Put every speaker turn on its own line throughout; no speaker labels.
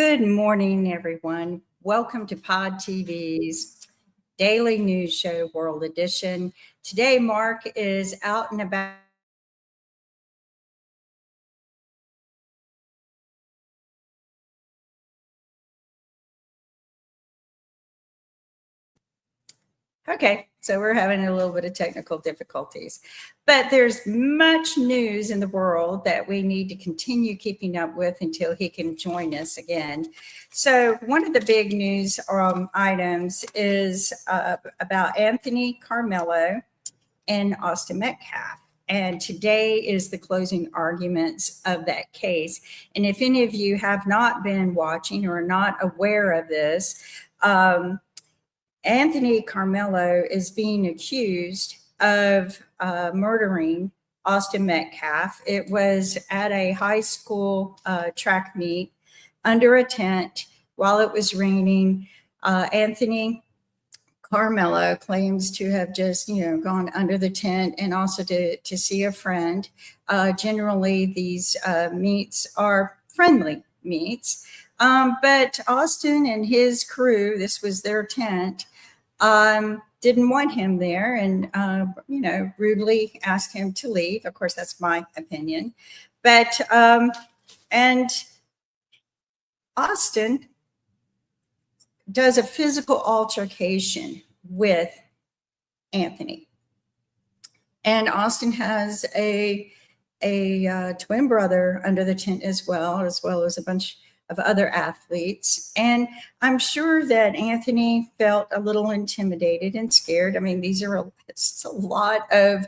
Good morning, everyone. Welcome to Pod TV's daily news show, World Edition. Today, Mark is out and about. Okay, so we're having a little bit of technical difficulties, but there's much news in the world that we need to continue keeping up with until he can join us again. So one of the big news items is about Anthony Carmelo and Austin Metcalf. And today is the closing arguments of that case. And if any of you have not been watching or are not aware of this, Anthony Carmelo is being accused of murdering Austin Metcalf. It was at a high school track meet under a tent while it was raining. Anthony Carmelo claims to have just, gone under the tent and also to see a friend. Generally, these meets are friendly meets. But Austin and his crew, this was their tent, didn't want him there and, rudely asked him to leave. Of course, that's my opinion. But, and Austin does a physical altercation with Anthony. And Austin has a twin brother under the tent as well as a bunch of other athletes. And I'm sure that Anthony felt a little intimidated and scared. I mean, it's a lot of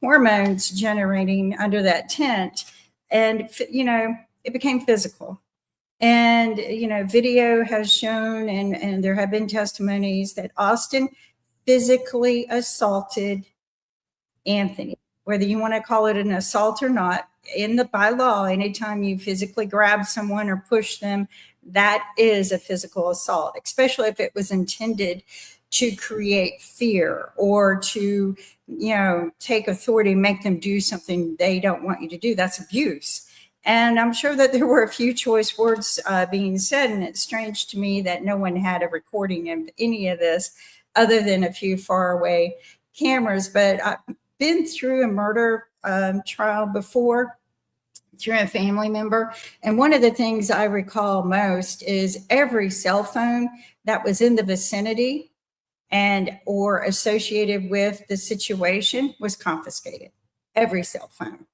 hormones generating under that tent. And, it became physical. And, video has shown and there have been testimonies that Austin physically assaulted Anthony. Whether you want to call it an assault or not, by law, anytime you physically grab someone or push them, that is a physical assault, especially if it was intended to create fear or to, take authority and make them do something they don't want you to do. That's abuse. And I'm sure that there were a few choice words being said, and it's strange to me that no one had a recording of any of this other than a few faraway cameras. But I've been through a murder trial before through a family member. And one of the things I recall most is every cell phone that was in the vicinity and or associated with the situation was confiscated. Every cell phone.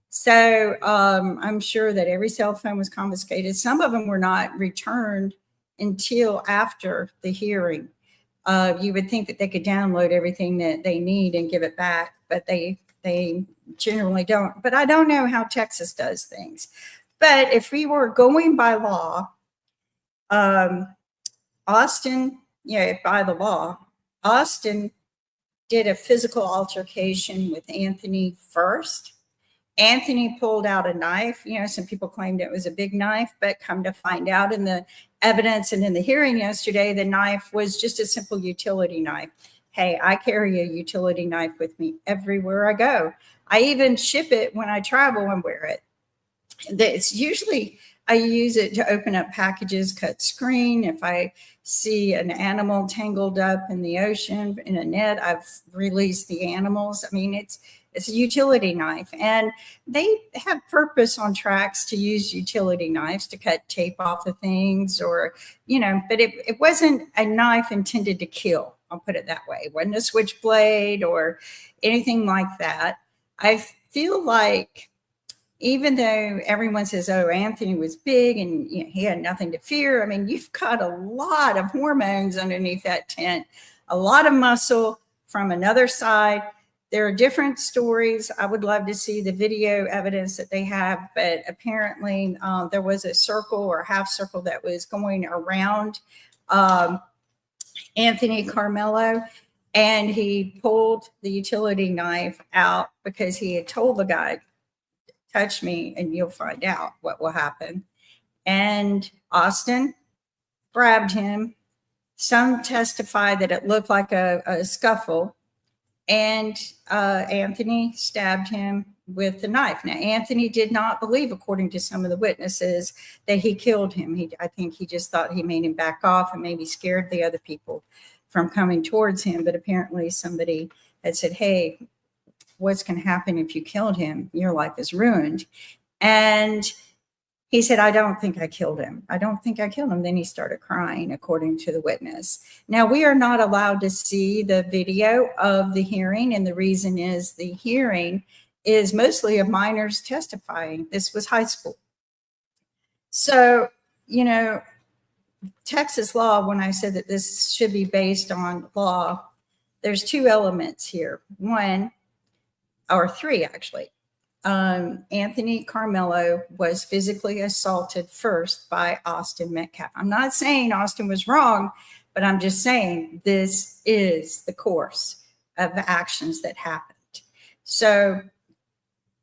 So I'm sure that every cell phone was confiscated. Some of them were not returned until after the hearing. You would think that they could download everything that they need and give it back, but they generally don't. But I don't know how Texas does things. But if we were going by law, Austin, by the law, Austin did a physical altercation with Anthony first. Anthony pulled out a knife. Some people claimed it was a big knife, but come to find out in the evidence and in the hearing yesterday, the knife was just a simple utility knife. Hey, I carry a utility knife with me everywhere I go. I even ship it when I travel and wear it. It's usually I use it to open up packages, cut screen. If I see an animal tangled up in the ocean in a net, I've released the animals. I mean, it's a utility knife, and they have purpose on tracks to use utility knives to cut tape off of things or, but it wasn't a knife intended to kill. I'll put it that way. It wasn't a switchblade or anything like that. I feel like even though everyone says, oh, Anthony was big and he had nothing to fear. I mean, you've got a lot of hormones underneath that tent, a lot of muscle from another side. There are different stories. I would love to see the video evidence that they have, but apparently there was a circle or a half circle that was going around Anthony Carmelo, and he pulled the utility knife out because he had told the guy, touch me and you'll find out what will happen. And Austin grabbed him. Some testified that it looked like a scuffle. And Anthony stabbed him with the knife. Now, Anthony did not believe, according to some of the witnesses, that he killed him. I think he just thought he made him back off and maybe scared the other people from coming towards him. But apparently somebody had said, hey, what's going to happen if you killed him? Your life is ruined. And he said, I don't think I killed him. I don't think I killed him. Then he started crying, according to the witness. Now, we are not allowed to see the video of the hearing. And the reason is the hearing is mostly of minors testifying. This was high school. So, you know, Texas law, when I said that this should be based on law, there's two elements here. One, or three actually. Anthony Carmelo was physically assaulted first by Austin Metcalf. I'm not saying Austin was wrong, but I'm just saying this is the course of the actions that happened. So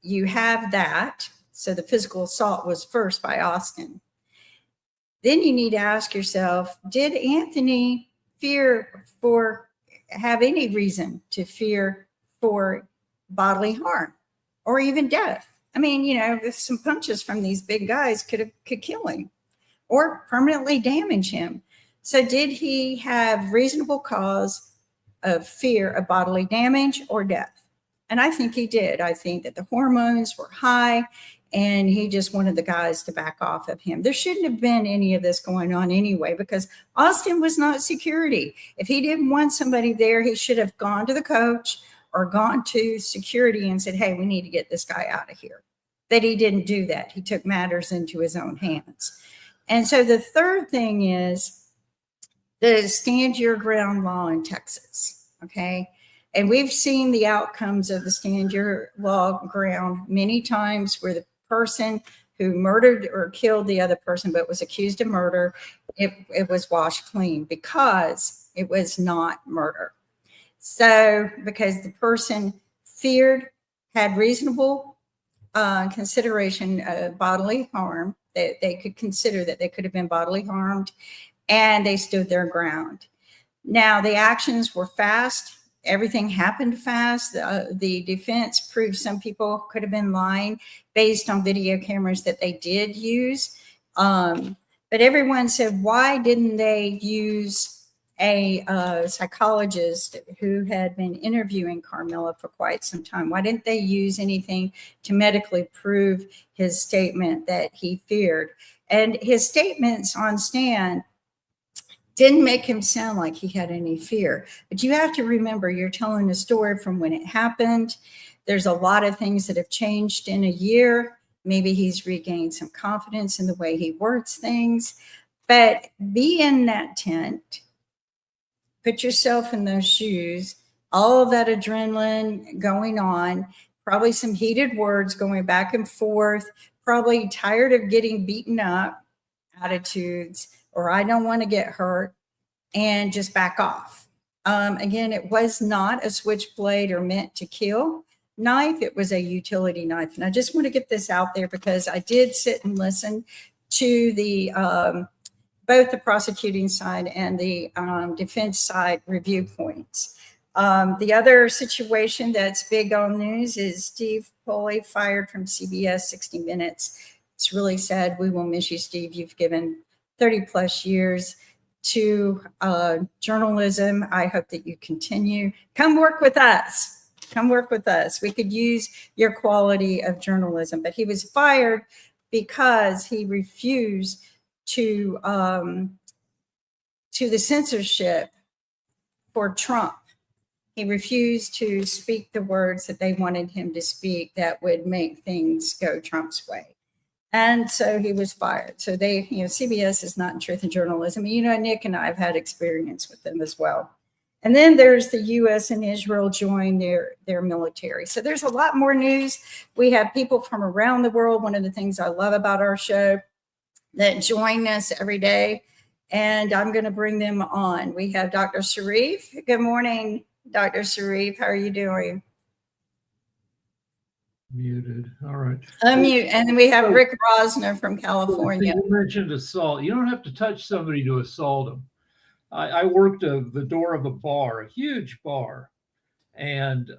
you have that. So the physical assault was first by Austin. Then you need to ask yourself, did Anthony have any reason to fear for bodily harm or even death? I mean, you know, some punches from these big guys could kill him or permanently damage him. So did he have reasonable cause of fear of bodily damage or death? And I think he did. I think that the hormones were high and he just wanted the guys to back off of him. There shouldn't have been any of this going on anyway, because Austin was not security. If he didn't want somebody there, he should have gone to the coach or gone to security and said, hey, we need to get this guy out of here. But he didn't do that. He took matters into his own hands. And so the third thing is the stand your ground law in Texas, okay? And we've seen the outcomes of the stand your law ground many times, where the person who murdered or killed the other person but was accused of murder, it was washed clean because it was not murder. So because the person had reasonable consideration of bodily harm, they could consider that they could have been bodily harmed, and they stood their ground. Now, the actions were fast. Everything happened fast. The defense proved some people could have been lying based on video cameras that they did use. But everyone said, why didn't they use a psychologist who had been interviewing Carmelo for quite some time? Why didn't they use anything to medically prove his statement that he feared? And his statements on stand didn't make him sound like he had any fear. But you have to remember, you're telling a story from when it happened. There's a lot of things that have changed in a year. Maybe he's regained some confidence in the way he words things. But be in that tent. Put yourself in those shoes. All of that adrenaline going on. Probably some heated words going back and forth. Probably tired of getting beaten up attitudes, or I don't want to get hurt, and just back off. Again, it was not a switchblade or meant to kill knife. It was a utility knife. And I just want to get this out there because I did sit and listen to the both the prosecuting side and the defense side review points. The other situation that's big on news is Steve Polly fired from CBS 60 Minutes. It's really sad. We will miss you, Steve. You've given 30 plus years to journalism. I hope that you continue. Come work with us. Come work with us. We could use your quality of journalism. But he was fired because he refused to the censorship for Trump. He refused to speak the words that they wanted him to speak that would make things go Trump's way. And so he was fired. So CBS is not in truth and journalism. Nick and I have had experience with them as well. And then there's the U.S. and Israel join their military. So there's a lot more news. We have people from around the world. One of the things I love about our show that join us every day. And I'm going to bring them on. We have Dr. Sharif. Good morning, Dr. Sharif. How are you doing?
Muted. All right.
Unmute. And then we have Rick Rosner from California.
You mentioned assault. You don't have to touch somebody to assault them. I worked the door of a bar, a huge bar, and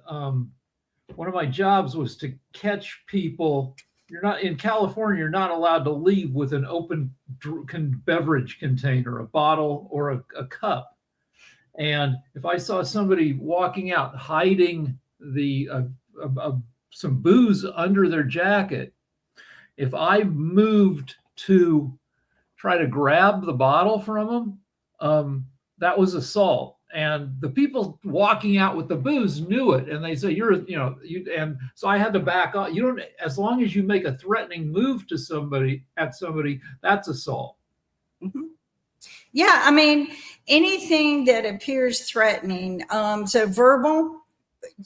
one of my jobs was to catch people. You're not in California, you're not allowed to leave with an open beverage container, a bottle or a cup. And if I saw somebody walking out hiding some booze under their jacket, if I moved to try to grab the bottle from them, that was assault. And the people walking out with the booze knew it, and they say, and so I had to back off. You don't, as long as you make a threatening move to somebody, that's assault.
Mm-hmm. Yeah, I mean, anything that appears threatening. So verbal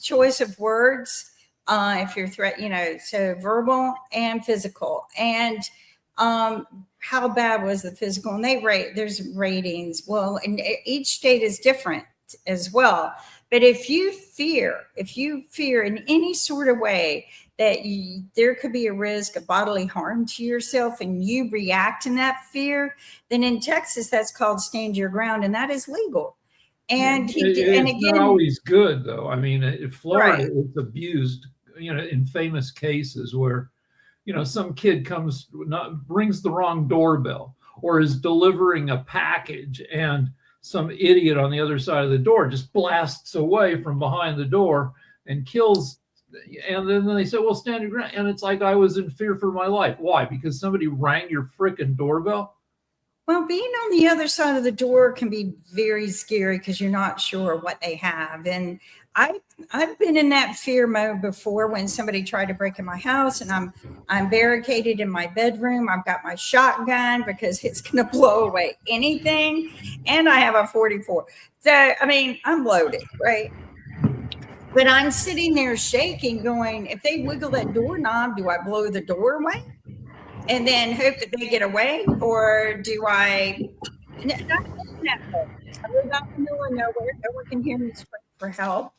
choice of words, if you're so verbal and physical. And how bad was the physical? And there's ratings. Well, and each state is different as well. But if you fear in any sort of way that there could be a risk of bodily harm to yourself and you react in that fear, then in Texas, that's called stand your ground, and that is legal. And
it's not always good, though. I mean, in Florida,
right.
It's abused, in famous cases where, some kid brings the wrong doorbell or is delivering a package, and some idiot on the other side of the door just blasts away from behind the door and kills. And then they say, well, stand your ground. And it's like I was in fear for my life. Why? Because somebody rang your frickin' doorbell?
Well, being on the other side of the door can be very scary because you're not sure what they have. And I've been in that fear mode before when somebody tried to break in my house, and I'm barricaded in my bedroom. I've got my shotgun because it's going to blow away anything, and I have a 44. So I mean, I'm loaded, right? But I'm sitting there shaking, going, if they wiggle that doorknob, do I blow the door away and then hope that they get away, or do I? I live out in the middle of nowhere. No one can hear me scream for help.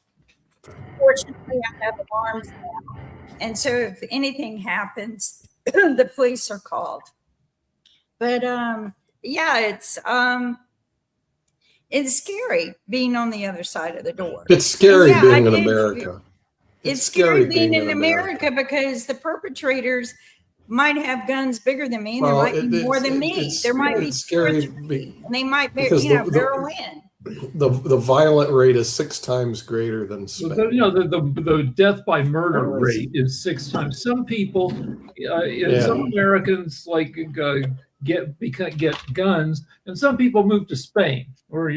Fortunately, I have alarms now, and so if anything happens, the police are called. But yeah, it's scary being on the other side of the door.
It's scary being in America.
It's scary being in America because the perpetrators might have guns bigger than me. There might be more than me. There might be scary, and they might be, barrel in.
The violent rate is 6 times greater than Spain.
The death by murder rate is 6 times. Some people, some Americans get guns, and some people move to Spain or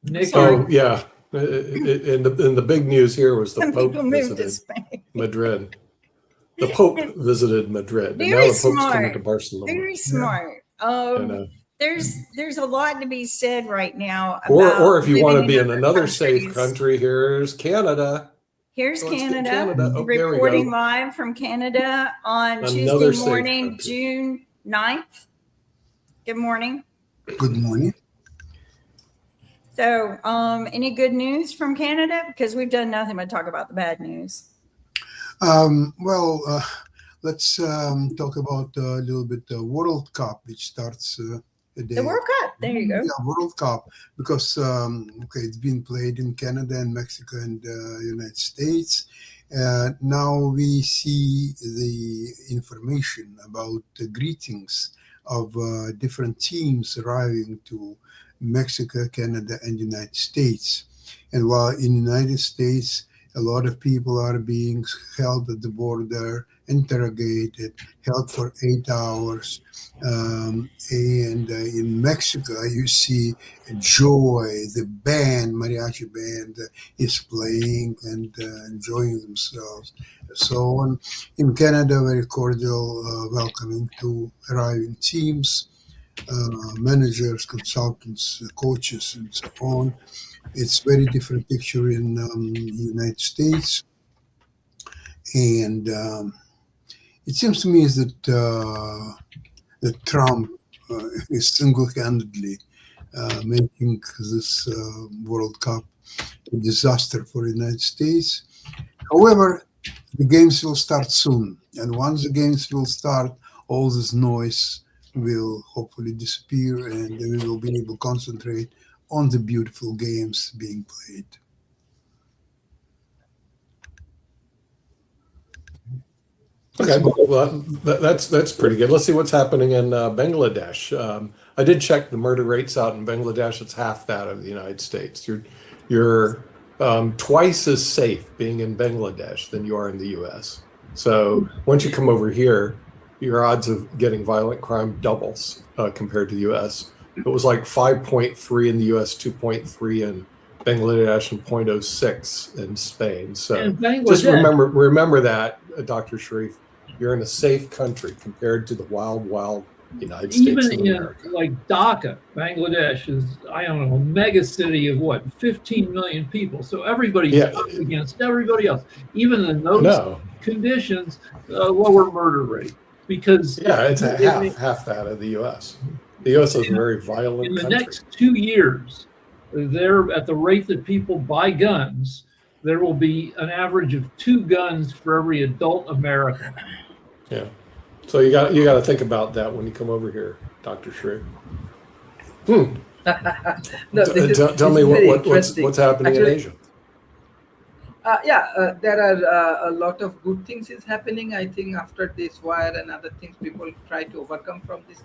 Nick.
Oh yeah, and the big news here was the Pope visited Madrid. The Pope visited Madrid, and now the Pope's coming to Barcelona.
Very smart. There's a lot to be said right now.
Or if you want to be in another safe country, here's Canada.
Here's Canada.
Oh,
reporting live from Canada on Tuesday morning, June 9th. Good morning.
Good morning.
So, any good news from Canada? Because we've done nothing but talk about the bad news.
Let's talk about a little bit the World Cup, which starts
the World Cup. There you go.
Yeah, World Cup, because it's been played in Canada and Mexico and United States. Now we see the information about the greetings of different teams arriving to Mexico, Canada, and United States. And while in the United States, a lot of people are being held at the border, interrogated, held for 8 hours. And in Mexico, you see joy. The mariachi band is playing and enjoying themselves. So on. In Canada, very cordial welcoming to arriving teams, managers, consultants, coaches, and so on. It's very different picture in the United States. And it seems to me that Trump is single-handedly making this World Cup a disaster for the United States. However, the games will start soon. And once the games will start, all this noise will hopefully disappear, and we will be able to concentrate on the beautiful games being played.
Okay, well, that's pretty good. Let's see what's happening in Bangladesh. I did check the murder rates out in Bangladesh. It's half that of the United States. You're twice as safe being in Bangladesh than you are in the U.S. So once you come over here, your odds of getting violent crime doubles compared to the U.S. It was like 5.3 in the U.S., 2.3 in Bangladesh, and 0.06 in Spain. So
And
just
Bangladesh,
remember that, Dr. Sharif, you're in a safe country compared to the wild, wild United States
even
of
in
America.
like Dhaka, Bangladesh is, I don't know, a mega city of what, 15 million people. So everybody's
Yeah.
up against everybody else. Even in those
No,
conditions, lower murder rate. Because
yeah, it's a
in
half that of the U.S. The U.S. is a very violent
the
country.
next 2 years, there at the rate that people buy guns, there will be an average of 2 guns for every adult American.
Yeah. So you got to think about that when you come over here, Dr. Sharif.
No,
Tell me what's happening
Actually,
in Asia.
There are a lot of good things is happening. I think after this war and other things, people try to overcome from this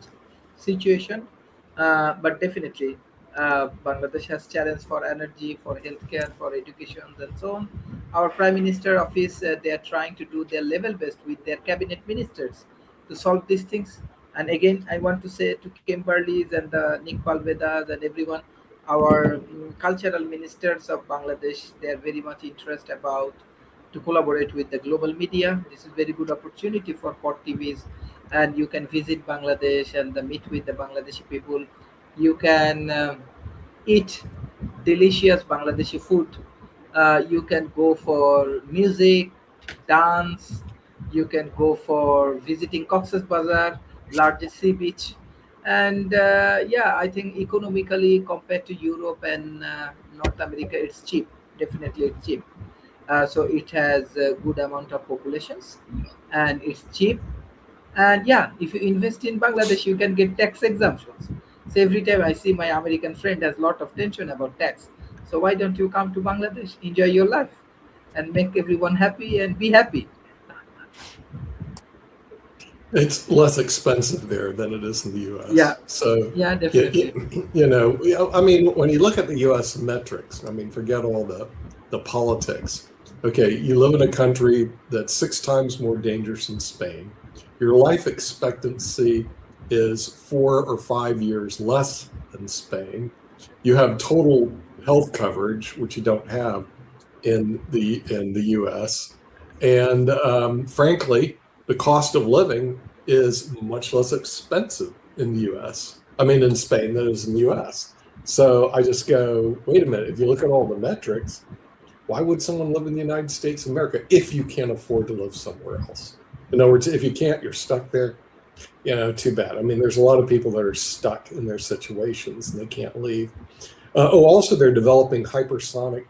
situation. But definitely, Bangladesh has challenge for energy, for healthcare, for education, and so on. Our Prime Minister office, they are trying to do their level best with their cabinet ministers to solve these things. And again, I want to say to Kimberly's and the Nick Palvedas and everyone, our cultural ministers of Bangladesh, they are very much interested about to collaborate with the global media. This is very good opportunity for Port TVs, and you can visit Bangladesh and meet with the Bangladeshi people. You can eat delicious Bangladeshi food. You can go for music, dance. You can go for visiting Cox's Bazar, largest sea beach, and I think economically compared to Europe and North America, it's cheap. Definitely, it's cheap. So it has a good amount of populations, and it's cheap. And yeah, if you invest in Bangladesh, you can get tax exemptions. So every time I see my American friend has a lot of tension about tax. So why don't you come to Bangladesh, enjoy your life, and make everyone happy and be happy?
It's less expensive there than it is in the U.S.
Yeah.
So
Yeah, definitely.
I mean, when you look at the U.S. metrics, I mean, forget all the politics. Okay, you live in a country that's 6 times more dangerous than Spain. Your life expectancy is 4 or 5 years less than Spain. You have total health coverage, which you don't have in the U.S. And frankly, the cost of living is much less expensive in the U.S. I mean, in Spain than it is in the U.S. So I just go, wait a minute. If you look at all the metrics, why would someone live in the United States of America if you can't afford to live somewhere else? In other words, if you can't, you're stuck there. Too bad. I mean, there's a lot of people that are stuck in their situations and they can't leave. Also, they're developing hypersonic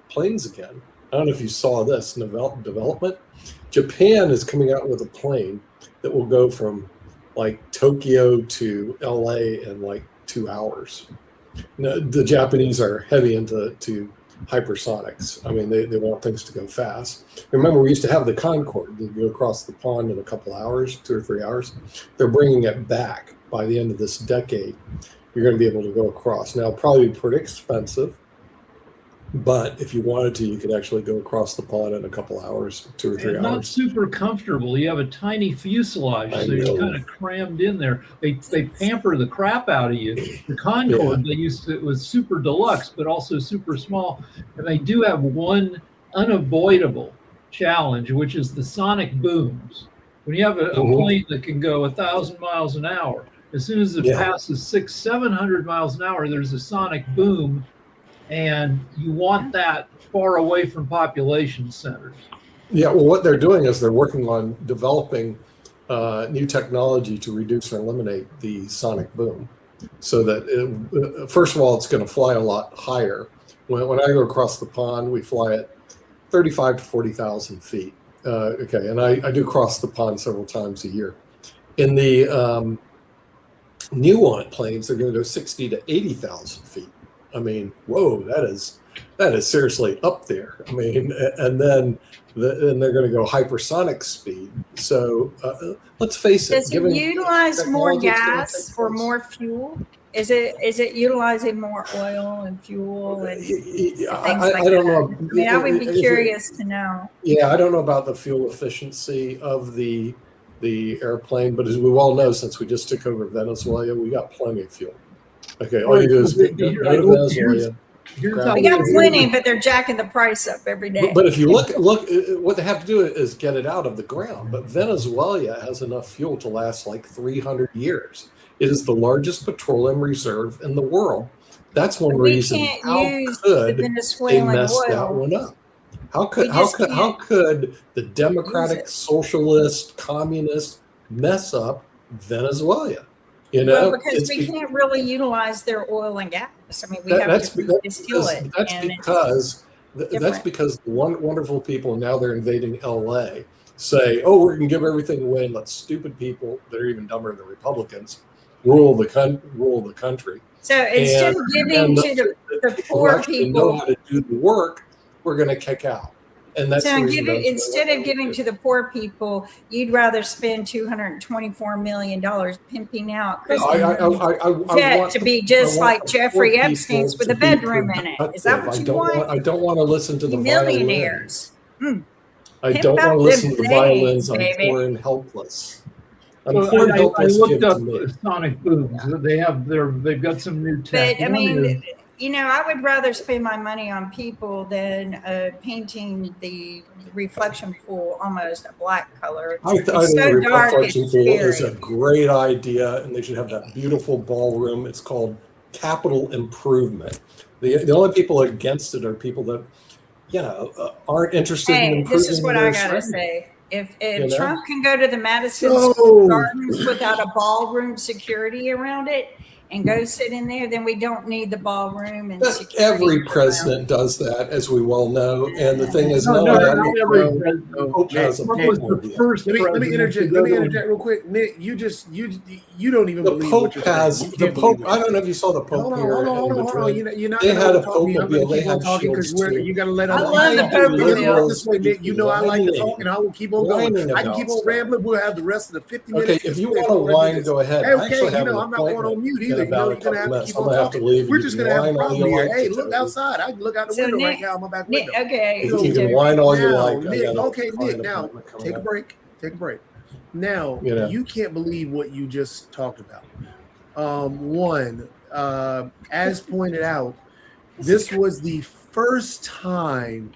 planes again. I don't know if you saw this development. Japan is coming out with a plane that will go from like Tokyo to LA in like 2 hours. Now, the Japanese are heavy into hypersonics. I mean, they want things to go fast. Remember, we used to have the Concorde that go across the pond in a couple hours, 2 or 3 hours. They're bringing it back by the end of this decade. You're going to be able to go across. Now, it'll probably be pretty expensive, but if you wanted to, you could actually go across the pond in a couple hours, 2 or 3
And not
hours.
super comfortable. You have a tiny fuselage,
I
so you're
know.
kind of crammed in there. They pamper the crap out of you. The Concorde, it was super deluxe, but also super small. And they do have one unavoidable challenge, which is the sonic booms. When you have a plane that can go 1,000 miles an hour, as soon as it passes 600-700 miles an hour, there's a sonic boom, and you want that far away from population centers.
Yeah, well, what they're doing is they're working on developing new technology to reduce or eliminate the sonic boom. So that, first of all, it's going to fly a lot higher. When I go across the pond, we fly at 35 to 40,000 feet. Okay, and I do cross the pond several times a year. In the Nuant planes, they're going to go 60 to 80,000 feet. I mean, whoa, that is that is seriously up there. I mean, and then they're going to go hypersonic speed. So let's face it.
Does it utilize more
technology, it's gonna
gas
take
or
place.
more fuel? Is it utilizing more oil and fuel and things
I
like
don't
that?
know.
I mean, I would be
Is it-
curious to know.
Yeah, I don't know about the fuel efficiency of the airplane, but as we all know, since we just took over Venezuela, we got plenty of fuel. Okay, all you do is go to Venezuela.
Here's
grab
how
We
it.
got
we-
plenty, but they're jacking the price up every day.
But if you look, what they have to do is get it out of the ground. But Venezuela has enough fuel to last like 300 years. It is the largest petroleum reserve in the world. That's one
we
reason.
can't
How
use the
could they
Venezuelan
mess that
oil.
one up? How
We
could
just
how could the
Use
democratic
it.
socialist communist mess up Venezuela? You know,
Well, because
it's
we can't really utilize their oil and gas. I mean, we
That-
have
that's
to
because-
distill it.
that's
and it's
because that's
different.
because the wonderful people now they're invading LA say, oh, we're going to give everything away and let stupid people that are even dumber than Republicans rule the country.
So instead of giving
And
to the
people who
poor
actually know
people,
how to do the work, we're going to kick out. And that's the
so
reason Venezuela
instead of giving
is.
to the poor people, you'd rather spend $224 million pimping out
I
debt
want
to be just
I want
like
the
Jeffrey
poor
Epstein's
people
with
to
a
be
bedroom in it. Is that
productive.
what
I
you
don't
want?
I don't want to listen to the
Millionaires.
violin. I
Pimp
don't
out
want to listen to the
them
violins.
veins,
I'm
baby.
poor and helpless. I'm
Well,
poor and
I
helpless.
looked
Give
up
to me.
Sonic Booms. They've got some new tech.
But I
One
mean,
is-
I would rather spend my money on people than painting the reflection pool almost a black color.
I think
It's
the
so dark,
reflection
it's
pool is
scary.
a great idea, and they should have that beautiful ballroom. It's called capital improvement. The only people against it are people that aren't interested in
Hey,
improving.
this is what I
their
gotta
surroundings.
say. If
You know?
Trump can go to the Madison
No.
Square Gardens without a ballroom security around it and go sit in there, then we don't need the ballroom and
But
security.
every
around
president does that, as we well know. And the thing is,
No,
none
no,
of that
not
will
every
grow.
president.
Pope has a
Trump
big
was
more
the
deal.
first
Let me
president to
interject.
go
Let me
to-
interject real quick, Nick. You don't even
The
believe
Pope
what you're saying.
has
You
the
can't
Pope.
believe
I
it.
don't know if you saw the Pope
Hold on,
here
hold on,
in
hold on, hold on.
Madrid.
You're not
They
gonna
had a
overtalk me. I'm
Popemobile.
gonna
They
keep on
had
talking because
shields too.
you gotta let
I
other
love
people
the
talk. Because
Popemobile.
this way, Nick, you know I like to
Whining.
talk and I will keep on going.
Whining
I can
about
keep on
stuff.
rambling. We'll have the rest of the 50 minutes.
Okay, if you want to whine, go ahead.
Hey,
I
okay,
actually have an
I'm not going on
appointment
mute
in
either.
about a
You're gonna
couple
have to
minutes.
keep
I'm
on
gonna have to
talking.
leave.
We're
You
just
can
gonna have a
whine all
problem
you
here.
like
Hey,
to,
look
Toby.
outside. I can look out the
So
window
Nick-
right now. My back
Nick,
window.
okay.
You can whine all you
Now,
like. I
Nick,
got a
okay,
client
Nick, now
appointment coming
take a
up.
break. Take a break. Now,
You know.
you can't believe what you just talked about. One, as pointed out, this was the first time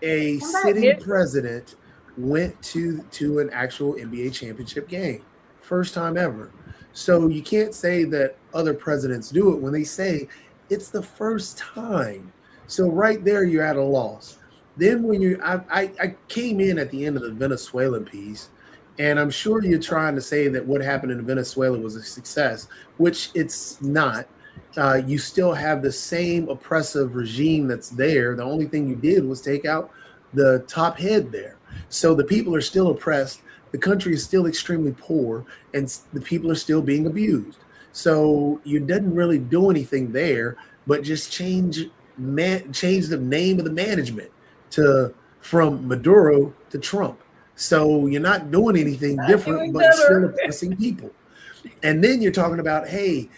a
Come back,
sitting
Nick.
president went to an actual NBA championship game. First time ever. So you can't say that other presidents do it when they say it's the first time. So right there, you're at a loss. Then when I came in at the end of the Venezuelan piece, and I'm sure you're trying to say that what happened in Venezuela was a success, which it's not. You still have the same oppressive regime that's there. The only thing you did was take out the top head there. So the people are still oppressed. The country is still extremely poor, and the people are still being abused. So you didn't really do anything there, but just change the name of the management from Maduro to Trump. So you're not doing anything
Not
different,
doing
but you're still
better.
oppressing people. And then you're talking about, hey,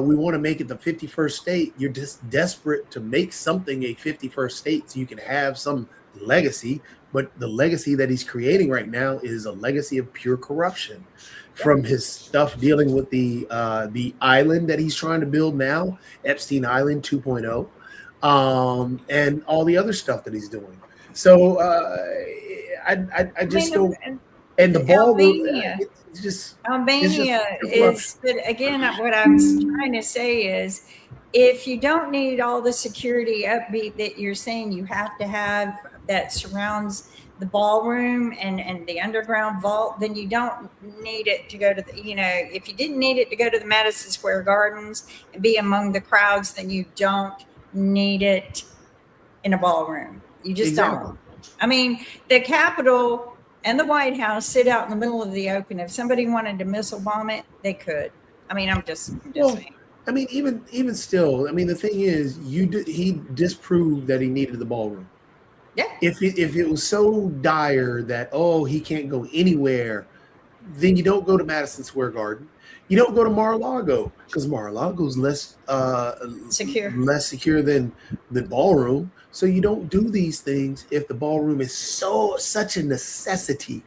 we want to make it the 51st state. You're just desperate to make something a 51st state so you can have some legacy. But the legacy that he's creating right now is a legacy of pure corruption from his stuff dealing with the island that he's trying to build now, Epstein Island 2.0, and all the other stuff that he's doing. So I just don't. And the ball,
Albania.
it's just
Albania
it's
is, but again, what I'm trying to say is, if you don't need all the security upbeat that you're saying you have to have that surrounds the ballroom and the underground vault, then you don't need it to go to the, if you didn't need it to go to the Madison Square Gardens and be among the crowds, then you don't need it in a ballroom. You just
Exactly.
don't. I mean, the Capitol and the White House sit out in the middle of the open. If somebody wanted to missile bomb it, they could. I mean, I'm just
Well,
saying.
I mean, even still, I mean, the thing is, he disproved that he needed the ballroom.
Yeah.
If it was so dire that he can't go anywhere, then you don't go to Madison Square Garden. You don't go to Mar-a-Lago because Mar-a-Lago is less secure than the ballroom. So you don't do these things if the ballroom is such a necessity.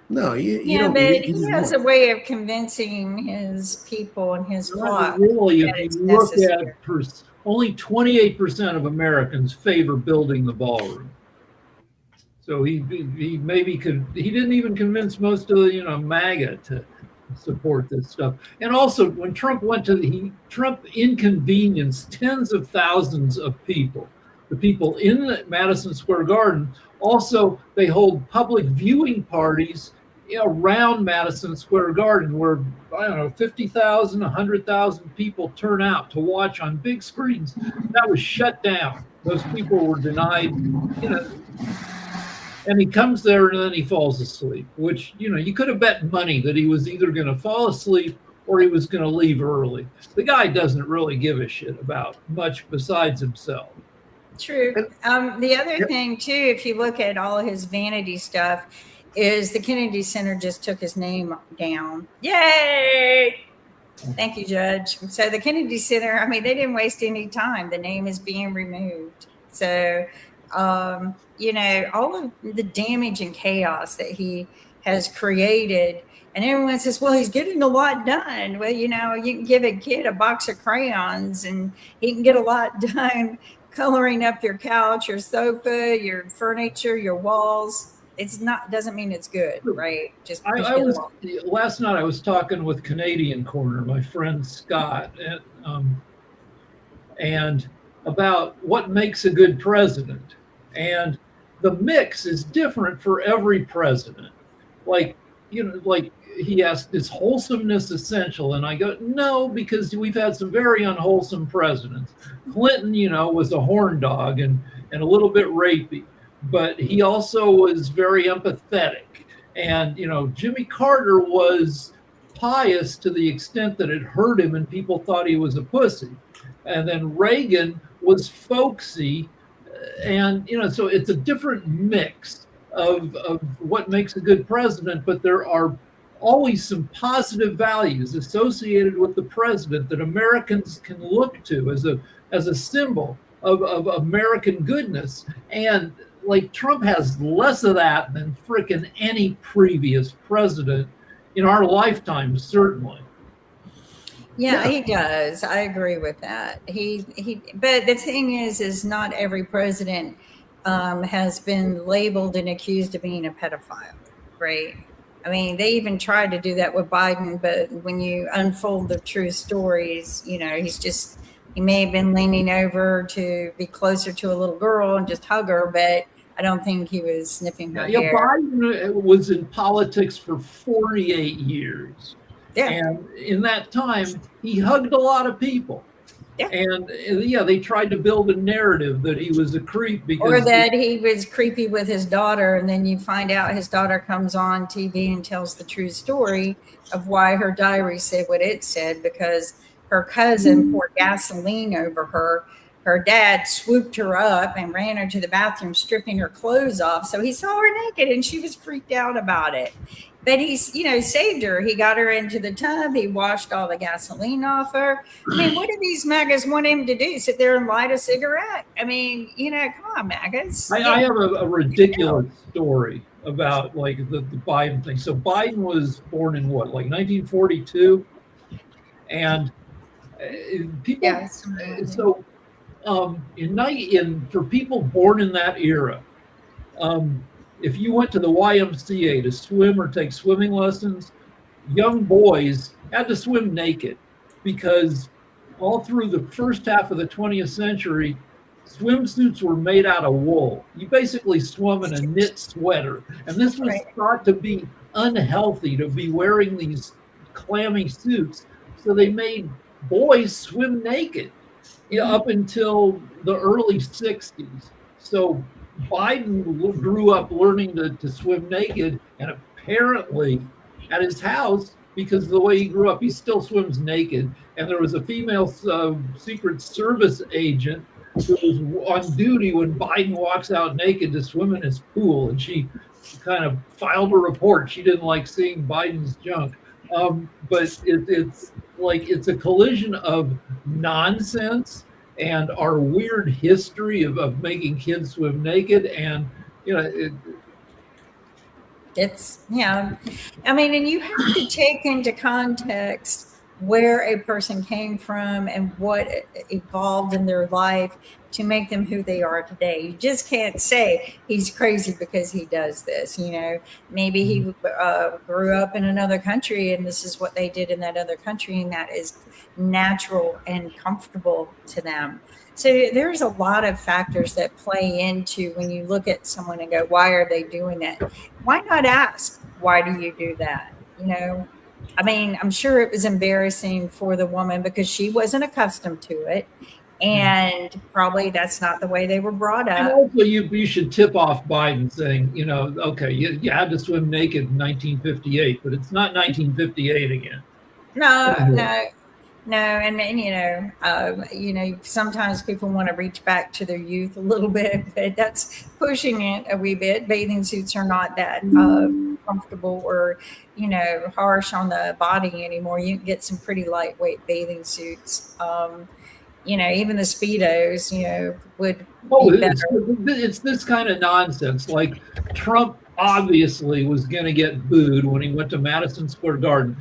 No, you don't.
But
need it.
he has a way of convincing his people and his flock.
Really,
that
if
it's
you look
necessary.
at only 28% of Americans favor building the ballroom. So he maybe he didn't even convince most of the MAGA to support this stuff. And also, when Trump went Trump inconvenienced tens of thousands of people. The people in the Madison Square Garden. Also, they hold public viewing parties around Madison Square Garden where, 50,000, 100,000 people turn out to watch on big screens. That was shut down. Those people were denied, and he comes there and then he falls asleep, which, you could have bet money that he was either going to fall asleep or he was going to leave early. The guy doesn't really give a shit about much besides himself.
True. The other thing, too, if you look at all his vanity stuff, is the Kennedy Center just took his name down. Yay! Thank you, Judge. So the Kennedy Center, I mean, they didn't waste any time. The name is being removed. So, all of the damage and chaos that he has created. And everyone says, well, he's getting a lot done. Well, you can give a kid a box of crayons and he can get a lot done coloring up your couch, your sofa, your furniture, your walls. Doesn't mean it's good, right? Just
last night I was talking with Canadian Corner, my friend Scott, and about what makes a good president. And the mix is different for every president. Like he asked, is wholesomeness essential? And I go, no, because we've had some very unwholesome presidents. Clinton, was a horn dog and a little bit rapey, but he also was very empathetic. And, Jimmy Carter was pious to the extent that it hurt him and people thought he was a pussy. And then Reagan was folksy. And, so it's a different mix of what makes a good president, but there are always some positive values associated with the president that Americans can look to as a symbol of American goodness. And like Trump has less of that than frickin' any previous president in our lifetime, certainly.
Yeah, he does. I agree with that. But the thing is not every president has been labeled and accused of being a pedophile, right? I mean, they even tried to do that with Biden, but when you unfold the true stories, he may have been leaning over to be closer to a little girl and just hug her, but I don't think he was sniffing her hair.
Biden was in politics for 48 years.
Yeah.
And in that time, he hugged a lot of people.
Yeah.
And they tried to build a narrative that he was a creep
or that he was creepy with his daughter, and then you find out his daughter comes on TV and tells the true story of why her diary said what it said, because her cousin poured gasoline over her. Her dad swooped her up and ran her to the bathroom, stripping her clothes off. So he saw her naked and she was freaked out about it. But he's, saved her. He got her into the tub. He washed all the gasoline off her. I mean, what do these MAGAs want him to do? Sit there and light a cigarette? I mean, come on, MAGAs.
I have a ridiculous story about like the Biden thing. So Biden was born in what, like 1942? And people, so for people born in that era, if you went to the YMCA to swim or take swimming lessons, young boys had to swim naked because all through the first half of the 20th century, swimsuits were made out of wool. You basically swum in a knit sweater. And this was thought to be unhealthy to be wearing these clammy suits. So they made boys swim naked up until the early 60s. So Biden grew up learning to swim naked, and apparently at his house because the way he grew up, he still swims naked. And there was a female Secret Service agent who was on duty when Biden walks out naked to swim in his pool, and she kind of filed a report. She didn't like seeing Biden's junk. But it's like it's a collision of nonsense and our weird history of making kids swim naked. And,
It's, I mean, and you have to take into context where a person came from and what evolved in their life to make them who they are today. You just can't say he's crazy because he does this. Maybe he grew up in another country and this is what they did in that other country, and that is natural and comfortable to them. So there's a lot of factors that play into when you look at someone and go, why are they doing that? Why not ask, why do you do that? I mean, I'm sure it was embarrassing for the woman because she wasn't accustomed to it. And probably that's not the way they were brought up.
And also you should tip off Biden saying, okay, you had to swim naked in 1958, but it's not 1958 again.
No, and sometimes people want to reach back to their youth a little bit, but that's pushing it a wee bit. Bathing suits are not that comfortable or, harsh on the body anymore. You can get some pretty lightweight bathing suits. Even the Speedos, would be better.
It's this kind of nonsense. Like Trump obviously was going to get booed when he went to Madison Square Garden.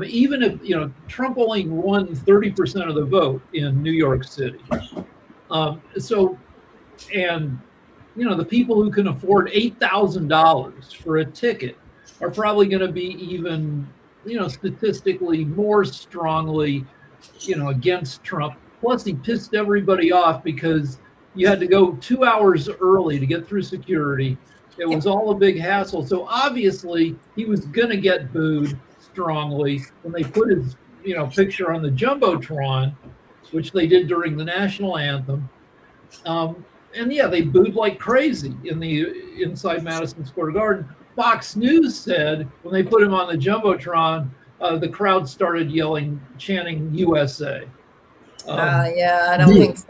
Even if, Trump only won 30% of the vote in New York City. The people who can afford $8,000 for a ticket are probably going to be even, statistically more strongly, against Trump. Plus, he pissed everybody off because you had to go 2 hours early to get through security. It was all a big hassle. So obviously, he was going to get booed strongly when they put his, picture on the Jumbotron, which they did during the national anthem. They booed like crazy inside Madison Square Garden. Fox News said when they put him on the Jumbotron, the crowd started chanting USA.
I don't think so.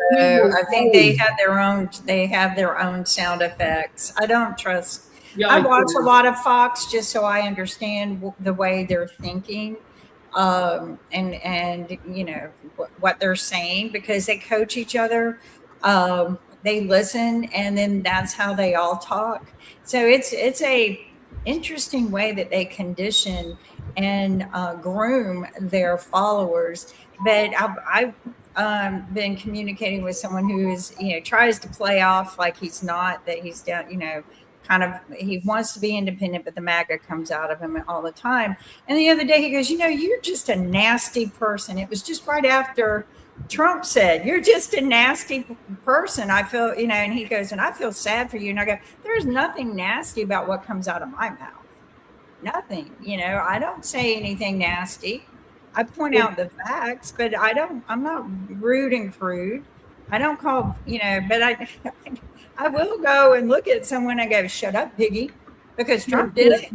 I think they have their own sound effects. I don't trust. I watch a lot of Fox just so I understand the way they're thinking, and what they're saying, because they coach each other. They listen, and then that's how they all talk. So it's a interesting way that they condition and groom their followers. But I've been communicating with someone who is, tries to play off like he's not, that he's down, he wants to be independent, but the MAGA comes out of him all the time. And the other day he goes, you're just a nasty person. It was just right after Trump said, you're just a nasty person. I feel, and he goes, and I feel sad for you. And I go, there's nothing nasty about what comes out of my mouth. Nothing, I don't say anything nasty. I point out the facts, but I'm not rude and crude. I don't call, but I will go and look at someone and go, shut up, piggy, because Trump did it.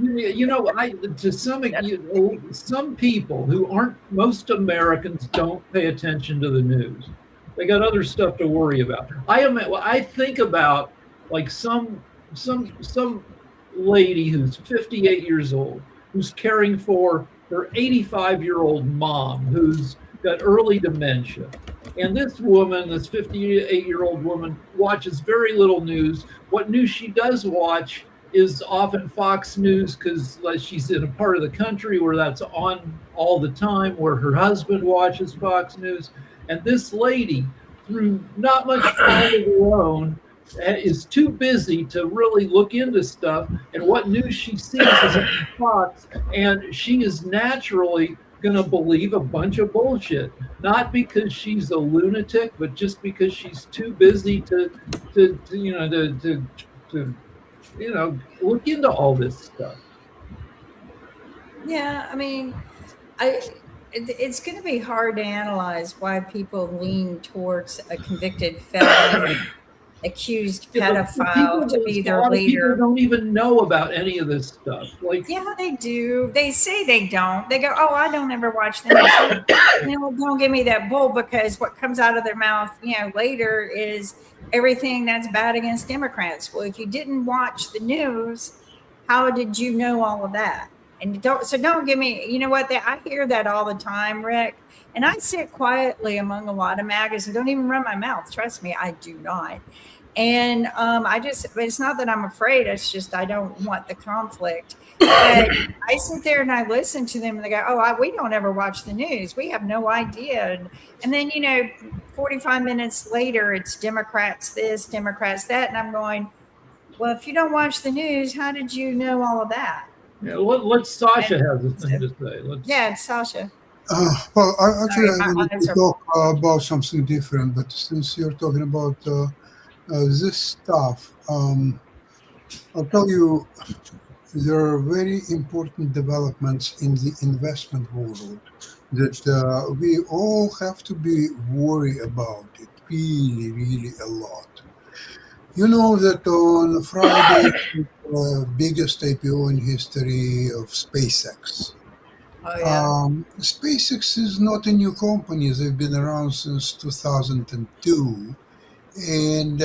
Some people who aren't, most don't pay attention to the news. They got other stuff to worry about. I think about like some lady who's 58 years old, who's caring for her 85-year-old mom who's got early dementia. And this woman, this 58-year-old woman, watches very little news. What news she does watch is often Fox News, because she's in a part of the country where that's on all the time, where her husband watches Fox News. And this lady, through not much fault of her own, is too busy to really look into stuff, and what news she sees is on Fox, and she is naturally going to believe a bunch of bullshit, not because she's a lunatic, but just because she's too busy to look into all this stuff.
Yeah, I mean, it's going to be hard to analyze why people lean towards a convicted felon accused
Yeah, but
pedophile to be
a
their
lot of people
leader.
don't even know about any of this stuff. Like,
Yeah, they do. They say they don't. They go, "Oh, I don't ever watch the news." Well, don't give me that bull, because what comes out of their mouth, later is everything that's bad against Democrats. Well, if you didn't watch the news, how did you know all of that? And don't give me. You know what? I hear that all the time, Rick. And I sit quietly among a lot of magazines. Don't even run my mouth. Trust me, I do not. And it's not that I'm afraid. It's just I don't want the conflict. But I sit there and I listen to them and they go, "Oh, we don't ever watch the news. We have no idea." And then, 45 minutes later, it's Democrats this, Democrats that. And I'm going, well, if you don't watch the news, how did you know all of that?
let Sasha have the thing to say.
Yeah, it's Sasha.
Well, actually,
Sorry,
I
my
wanted
eyes
to
are-
talk about something different, but since you're talking about this stuff, I'll tell you, there are very important developments in the investment world that we all have to be worried about it really, really a lot. You know that on Friday, biggest IPO in history of SpaceX.
Oh, yeah.
SpaceX is not a new company. They've been around since 2002. And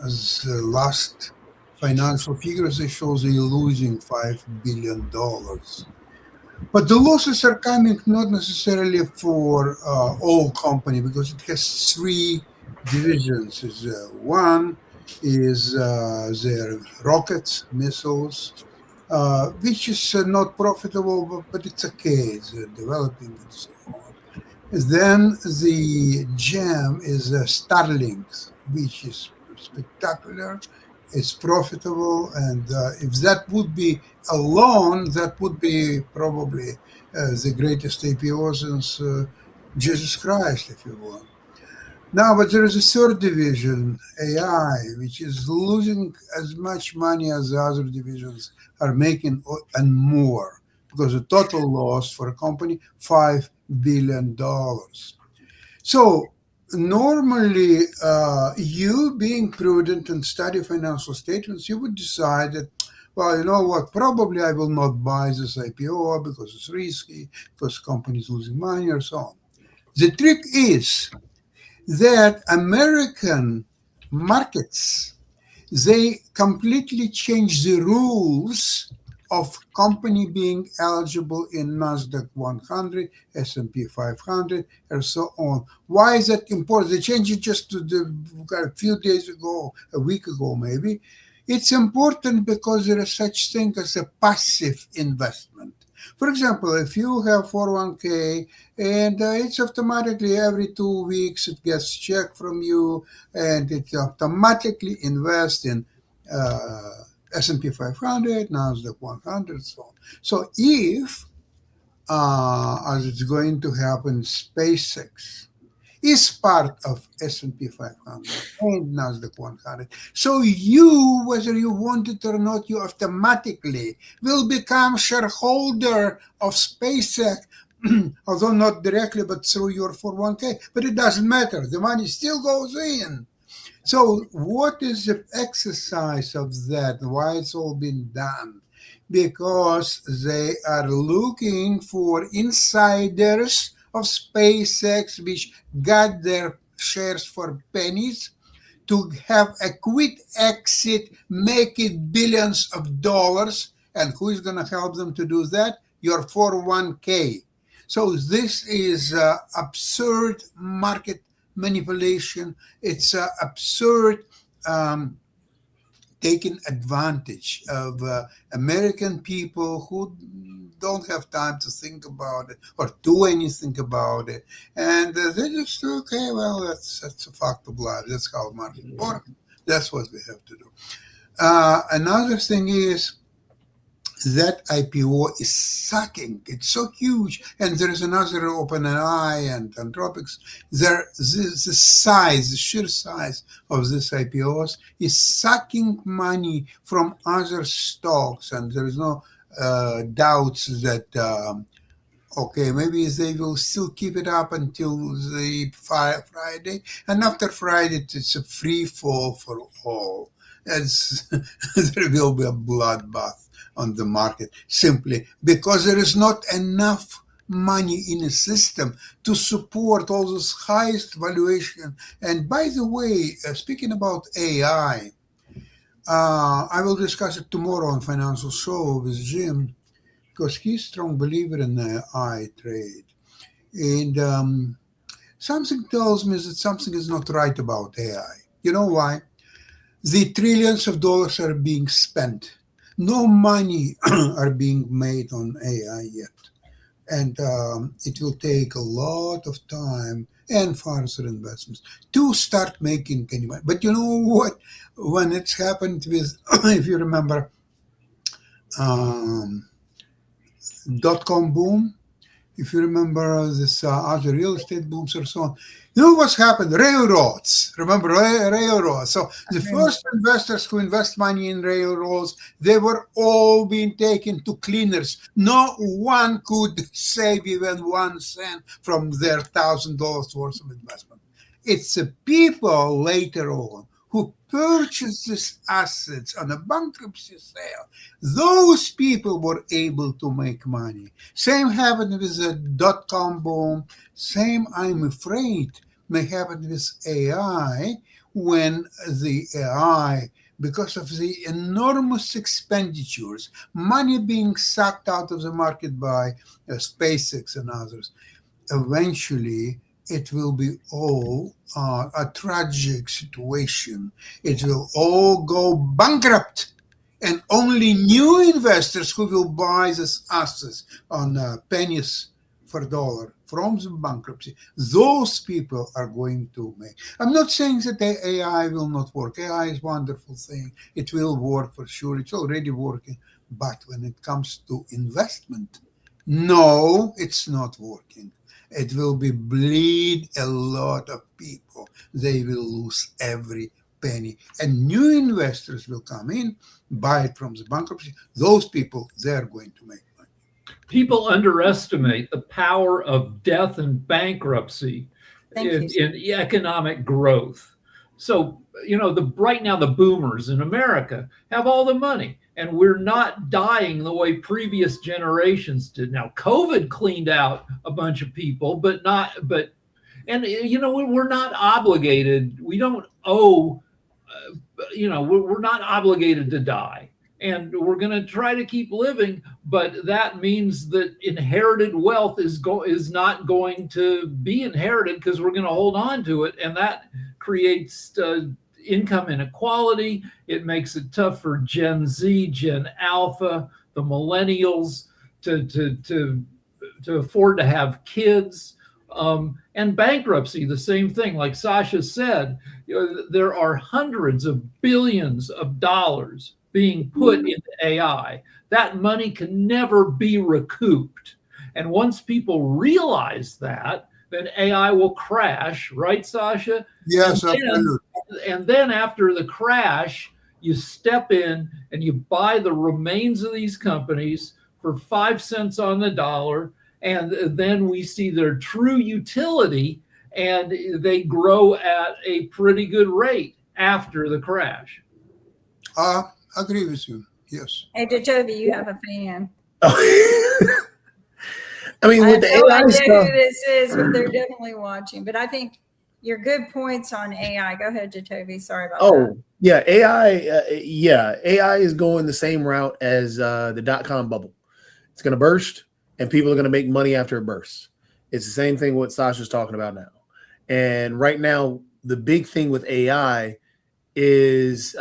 as last financial figures, they show they're losing $5 billion. But the losses are coming not necessarily for all company, because it has three divisions. One is their rockets, missiles, which is not profitable, but it's okay. It's developing and so on. Then the gem is Starlink, which is spectacular. It's profitable, and if that would be alone, that would be probably the greatest IPO since Jesus Christ, if you want. Now, but there is a third division, AI, which is losing as much money as the other divisions are making and more, because the total loss for a company, $5 billion. So normally, you being prudent and study financial statements, you would decide that, well, you know what, probably I will not buy this IPO because it's risky, because the company is losing money or so on. The trick is that American markets, they completely change the rules of company being eligible in NASDAQ 100, S&P 500, and so on. Why is that important? They changed it just a few days ago, a week ago maybe. It's important because there is such thing as a passive investment. For example, if you have 401k and it's automatically every 2 weeks it gets checked from you and it automatically invests in S&P 500, NASDAQ 100, so on. So if, as it's going to happen, SpaceX is part of S&P 500 and NASDAQ 100. So you, whether you want it or not, you automatically will become shareholder of SpaceX, although not directly, but through your 401k. But it doesn't matter. The money still goes in. So what is the exercise of that? Why it's all been done? Because they are looking for insiders of SpaceX, which got their shares for pennies, to have a quick exit, make it billions of dollars. And who is going to help them to do that? Your 401k. So this is absurd market manipulation. It's absurd taking advantage of American people who don't have time to think about it or do anything about it. And they just, okay, well, that's a fact of life. That's how market works. That's what we have to do. Another thing is that IPO is sucking. It's so huge. And there is another OpenAI and Anthropics. The size, the sheer size of this IPOs is sucking money from other stocks. And there is no doubts that Okay, maybe they will still keep it up until the Friday, and after Friday, it's a free fall for all. As there will be a bloodbath on the market simply because there is not enough money in the system to support all those highest valuation. And by the way, speaking about AI, I will discuss it tomorrow on Financial Show with Jim because he's a strong believer in AI trade. And something tells me that something is not right about AI. You know why? The trillions of dollars are being spent. No money are being made on AI yet. And it will take a lot of time and further investments to start making any money. But you know what? When it's happened with, if you remember, dot-com boom, if you remember this other real estate booms or so on, you know what's happened? Railroads. Remember railroads? So the first investors who invest money in railroads, they were all being taken to cleaners. No one could save even 1 cent from their $1,000 worth of investment. It's the people later on who purchased these assets on a bankruptcy sale. Those people were able to make money. Same happened with the dot-com boom. Same, I'm afraid, may happen with AI when the AI, because of the enormous expenditures, money being sucked out of the market by SpaceX and others, eventually it will be all a tragic situation. It will all go bankrupt. And only new investors who will buy these assets on pennies for dollar from the bankruptcy, those people are going to make. I'm not saying that the AI will not work. AI is a wonderful thing. It will work for sure. It's already working. But when it comes to investment, no, it's not working. It will be bleed a lot of people. They will lose every penny. And new investors will come in, buy it from the bankruptcy. Those people, they're going to make money.
People underestimate the power of death and bankruptcy in economic growth. So, you know, right now the boomers in America have all the money, and we're not dying the way previous generations did. Now, COVID cleaned out a bunch of people, and you know, we're not obligated. We don't owe. We're not obligated to die, and we're going to try to keep living. But that means that inherited wealth is not going to be inherited because we're going to hold on to it, and that creates income inequality. It makes it tough for Gen Z, Gen Alpha, the millennials to afford to have kids. And bankruptcy, the same thing. Like Sasha said, there are hundreds of billions of dollars being put into AI. That money can never be recouped. And once people realize that, then AI will crash, right, Sasha?
Yes, absolutely.
And then after the crash, you step in and you buy the remains of these companies for 5 cents on the dollar. And then we see their true utility, and they grow at a pretty good rate after the crash.
I agree with you. Yes.
Hey, Jacoby, you have a fan.
I mean, with the AI
idea
stuff,
who this is, but they're definitely watching. But I think your good points on AI. Go ahead, Jacoby. Sorry about that.
oh yeah, AI is going the same route as the dot-com bubble. It's going to burst, and people are going to make money after it bursts. It's the same thing what Sasha's talking about now. And right now, the big thing with AI is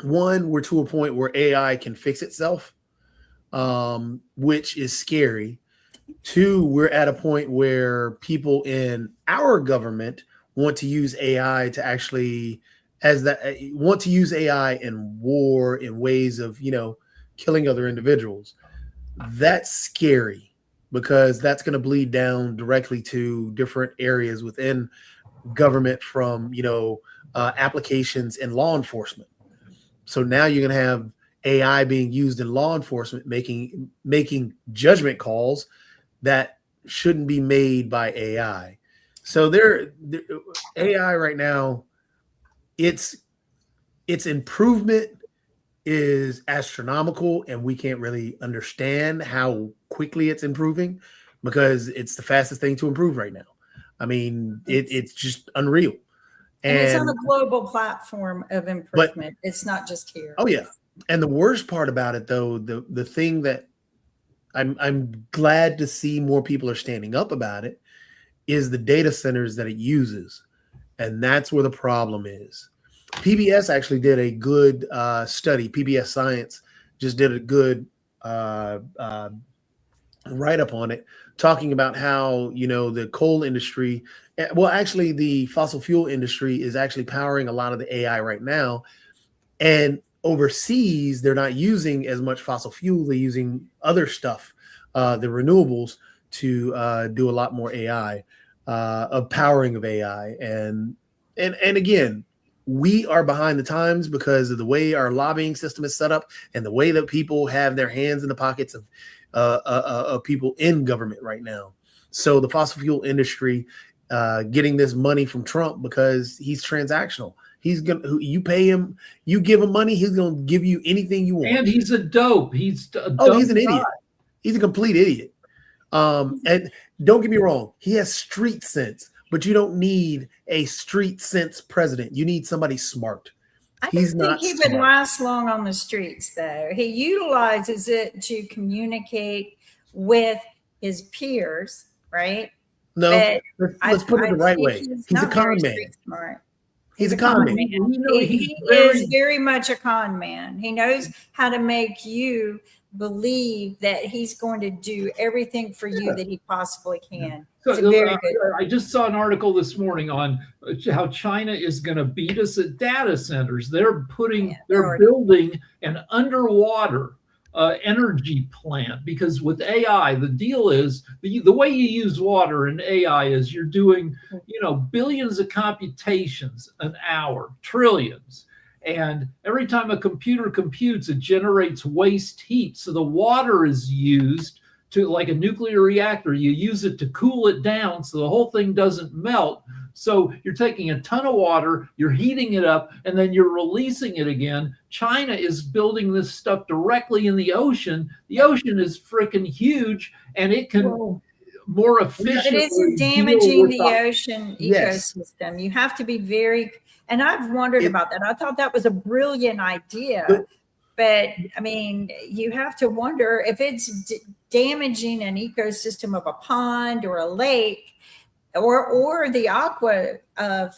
one, we're to a point where AI can fix itself, which is scary. Two, we're at a point where people in our government want to use AI to actually want to use AI in war, in ways of, killing other individuals. That's scary because that's going to bleed down directly to different areas within government from, applications in law enforcement. So now you're going to have AI being used in law enforcement, making judgment calls that shouldn't be made by AI. So AI right now, its improvement is astronomical, and we can't really understand how quickly it's improving because it's the fastest thing to improve right now. I mean, it's just unreal.
And it's on a global platform of improvement. It's not just here.
Oh yeah. And the worst part about it, though, the thing that I'm glad to see more people are standing up about it, is the data centers that it uses. And that's where the problem is. PBS actually did a good study. PBS Science just did a good write-up on it, talking about how, the coal industry, well, actually the fossil fuel industry is actually powering a lot of the AI right now. And overseas, they're not using as much fossil fuel. They're using other stuff, the renewables, to do a lot more AI, of powering of AI. And again, we are behind the times because of the way our lobbying system is set up and the way that people have their hands in the pockets of people in government right now. So the fossil fuel industry getting this money from Trump because he's transactional. You pay him, you give him money, he's gonna give you anything you want.
And he's a dope. He's an
idiot. He's a complete idiot. And don't get me wrong, he has street sense, but you don't need a street sense president. You need somebody smart.
I don't think he would last long on the streets, though. He utilizes it to communicate with his peers, right?
No, let's put it the right way. He's a con man. He's a con man.
He is very much a con man. He knows how to make you believe that he's going to do everything for you that he possibly can.
So, I just saw an article this morning on how China is going to beat us at data centers. They're building an underwater energy plant, because with AI, the deal is the way you use water in AI is you're doing, billions of computations an hour, trillions. And every time a computer computes, it generates waste heat. So the water is used to, like a nuclear reactor, you use it to cool it down so the whole thing doesn't melt. So you're taking a ton of water, you're heating it up, and then you're releasing it again. China is building this stuff directly in the ocean. The ocean is freaking huge, and it can more efficiently.
It isn't damaging the ocean ecosystem. You have to be very, and I've wondered about that. I thought that was a brilliant idea. But I mean, you have to wonder if it's damaging an ecosystem of a pond or a lake or the aqua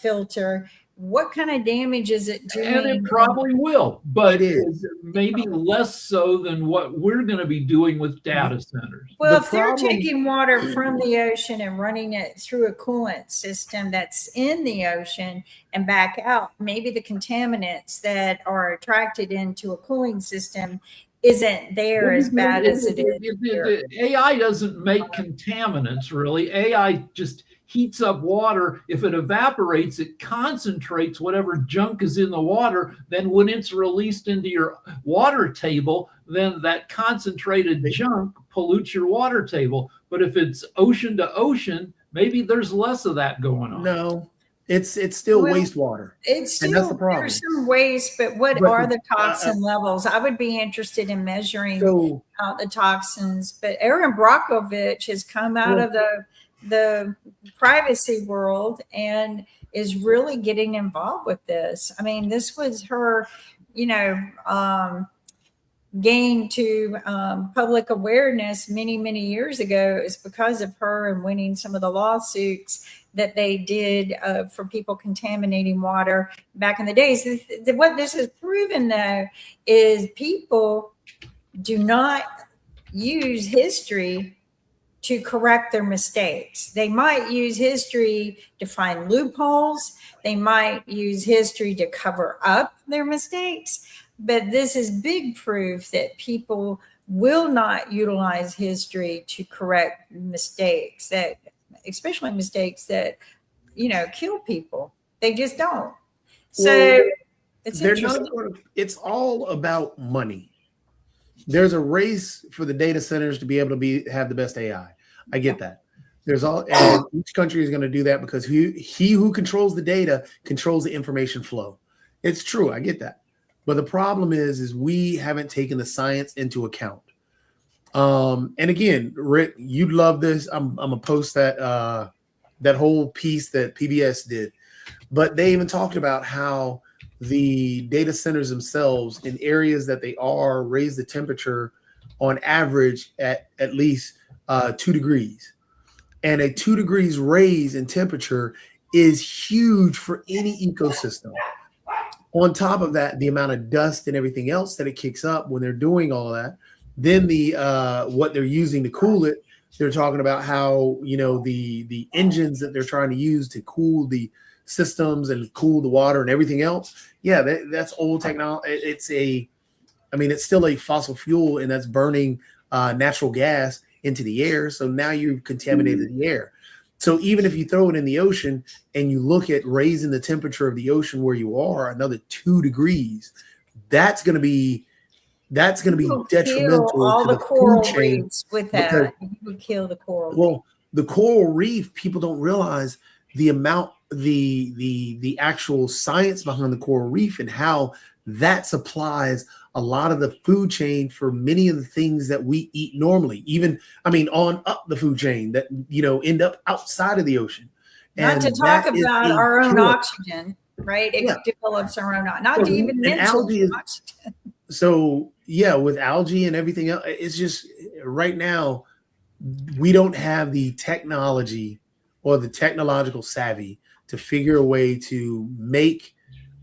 filter. What kind of damage is it doing?
And it probably will, but it is maybe less so than what we're going to be doing with data centers.
Well, if they're taking water from the ocean and running it through a coolant system that's in the ocean and back out, maybe the contaminants that are attracted into a cooling system isn't there as bad as it is.
AI doesn't make contaminants, really. AI just heats up water. If it evaporates, it concentrates whatever junk is in the water. Then when it's released into your water table, then that concentrated junk pollutes your water table. But if it's ocean to ocean, maybe there's less of that going on.
No, it's still wastewater.
It's still,
and that's the problem.
There's some waste, but what are the toxin levels? I would be interested in measuring the toxins. But Erin Brockovich has come out of the privacy world and is really getting involved with this. I mean, this was her, gain to public awareness many, many years ago. Is because of her and winning some of the lawsuits that they did for people contaminating water back in the days. What this has proven, though, is people do not use history to correct their mistakes. They might use history to find loopholes. They might use history to cover up their mistakes. But this is big proof that people will not utilize history to correct mistakes, that especially mistakes that, kill people. They just don't. So it's interesting.
It's all about money. there's a race for the data centers to be able to have the best AI. I get that. There's all, and each country is going to do that because he who controls the data controls the information flow. It's true. I get that. But the problem is we haven't taken the science into account. And again, Rick, you'd love this. I'm gonna post that that whole piece that PBS did, but they even talked about how the data centers themselves in areas that they are raise the temperature on average at least 2 degrees. And a 2 degrees raise in temperature is huge for any ecosystem. On top of that, the amount of dust and everything else that it kicks up when they're doing all that, then the what they're using to cool it, they're talking about how, you know, the engines that they're trying to use to cool the systems and cool the water and everything else. Yeah, that's old technology. It's still a fossil fuel, and that's burning natural gas into the air. So now you've contaminated the air. So even if you throw it in the ocean and you look at raising the temperature of the ocean where you are another 2 degrees, that's going to be detrimental
all
to
the
the
coral
food chain.
reefs with that. You would kill the coral.
Well, the coral reef, people don't realize the amount, the actual science behind the coral reef and how that supplies a lot of the food chain for many of the things that we eat normally. Even, on up the food chain that, end up outside of the ocean.
Not
And
to talk
that is
about
a
our own
killer.
oxygen, right? It
Yeah.
develops our own, not
So,
to even
and
mention
algae is-
oxygen.
So yeah, with algae and everything else, it's just right now we don't have the technology or the technological savvy to figure a way to make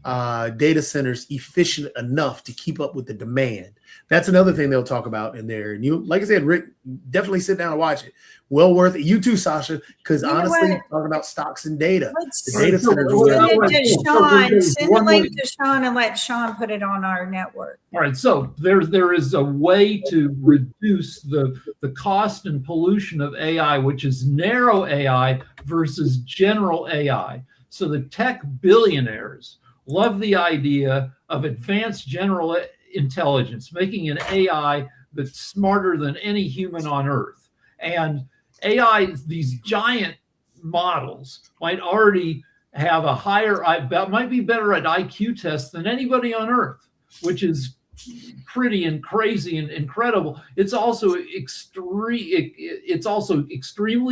data centers efficient enough to keep up with the demand. That's another thing they'll talk about in there. And you, like I said, Rick, definitely sit down and watch it. Well worth it. You too, Sasha, because
You know
honestly,
what?
talking about stocks and data.
Let's
The data
send
centers
it
are
to Sean. Send the
One
link
way-
to Sean and let Sean put it on our network.
All right, so there is a way to reduce the cost and pollution of AI, which is narrow AI versus general AI. So the tech billionaires love the idea of advanced general intelligence, making an AI that's smarter than any human on Earth. And AI, these giant models might already have a higher, might be better at IQ tests than anybody on Earth, which is pretty and crazy and incredible. It's also extremely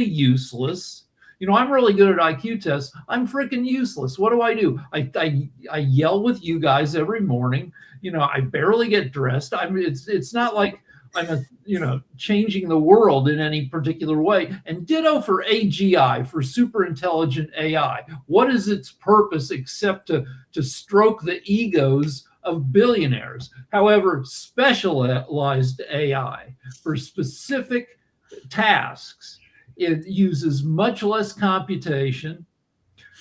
useless. I'm really good at IQ tests. I'm freaking useless. What do? I yell with you guys every morning. I barely get dressed. It's not like I'm changing the world in any particular way. And ditto for AGI, for super intelligent AI. What is its purpose except to stroke the egos of billionaires? However, specialized AI for specific tasks, it uses much less computation.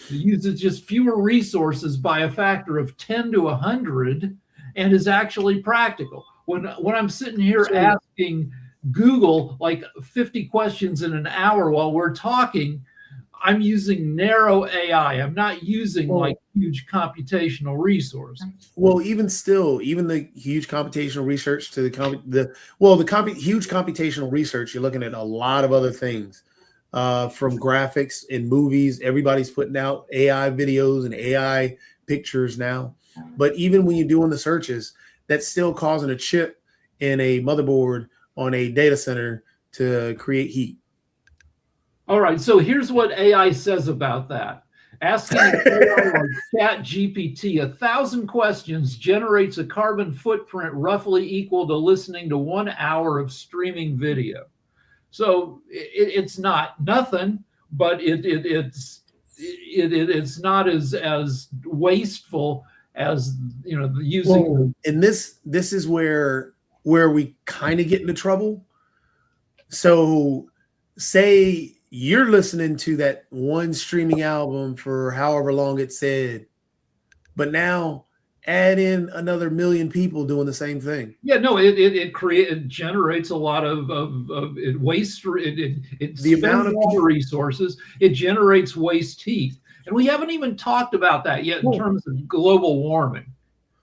It uses just fewer resources by a factor of 10 to 100 and is actually practical. When I'm sitting here asking Google like 50 questions in an hour while we're talking, I'm using narrow AI. I'm not using like huge computational resources.
Well, even still, even the huge computational research to huge computational research, you're looking at a lot of other things, from graphics and movies. Everybody's putting out AI videos and AI pictures now. But even when you're doing the searches, that's still causing a chip in a motherboard on a data center to create heat.
All right, so here's what AI says about that. Asking AI like ChatGPT 1,000 questions generates a carbon footprint roughly equal to listening to 1 hour of streaming video. So it's not nothing, but it's not as wasteful as using.
Well, and this is where we kind of get into trouble. So say you're listening to that one streaming album for however long it said, but now add in another million people doing the same thing.
Yeah, no, it generates a lot of waste. It
The amount of
water resources. It generates waste heat, and we haven't even talked about that yet in terms of global warming.